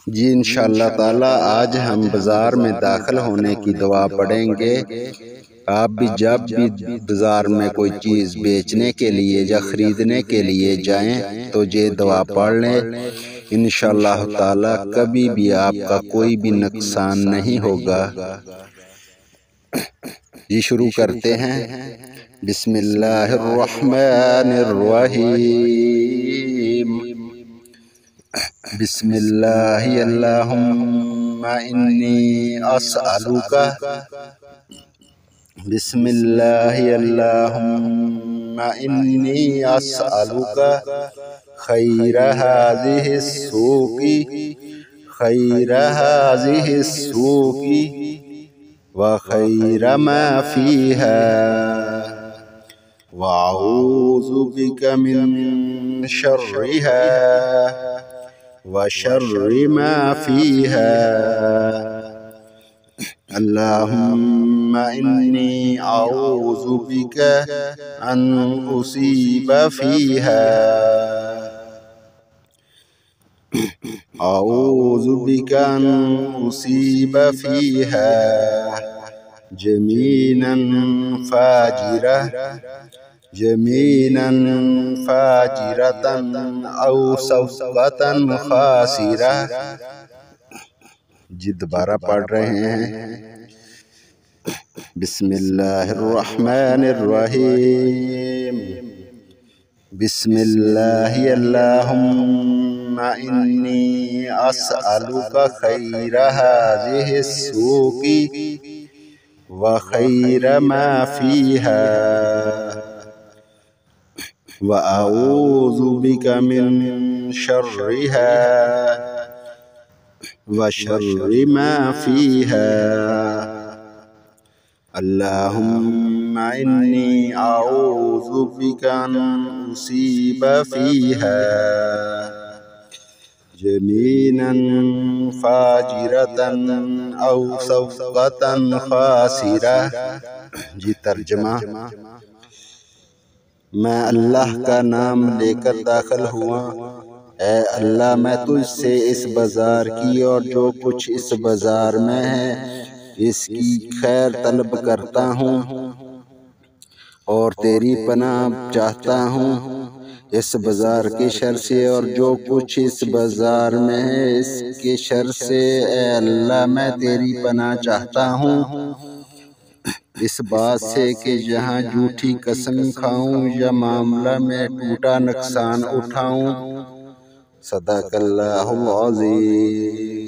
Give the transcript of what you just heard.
جی انشاءاللہ تعالی آج ہم بازار میں داخل ہونے کی دعا پڑھیں گے۔ آپ بھی جب بھی بازار میں کوئی چیز بیچنے کے لیے یا خریدنے کے لیے جائیں تو یہ دعا پڑھ لیں، انشاءاللہ تعالی کبھی بھی آپ کا کوئی بھی نقصان نہیں ہوگا۔ جی شروع کرتے ہیں۔ بسم اللہ الرحمن الرحیم۔ بسم اللہ اللہم انی اسألک، بسم اللہ اللہم انی اسألک خیر هذه السوق، خیر هذه السوق وخیر ما فیہا، وأعوذ بک من شرها وشر ما فيها، اللهم إني أعوذ بك أن أصيب فيها، أعوذ بك أن أصيب فيها جميلا فاجرة، جميلا فاجرة أو صفقة خاسرة۔ جی دوبارہ پڑھ رہے ہیں۔ بسم اللہ الرحمن الرحیم۔ بسم اللہ اللہم انی اسألک خیر هذه السوق وخیر ما فیہا، وأعوذ بك من شرها وشر ما فيها، اللهم إني أعوذ بك أن أصيب فيها جميلا فاجرة أو صفقة خاسرة۔ جی ترجمہ۔ میں اللہ کا نام لے کر داخل ہوا، اے اللہ میں تجھ سے اس بازار کی اور جو کچھ اس بازار میں ہے اس کی خیر طلب کرتا ہوں اور تیری پناہ چاہتا ہوں اس بازار کے شر سے اور جو کچھ اس بازار میں ہے اس کے شر سے۔ اے اللہ میں تیری پناہ چاہتا ہوں اس بات سے کہ جہاں جھوٹی قسم کھاؤں یا معاملہ میں ٹوٹا نقصان اٹھاؤں۔ صدق اللہ العظیم۔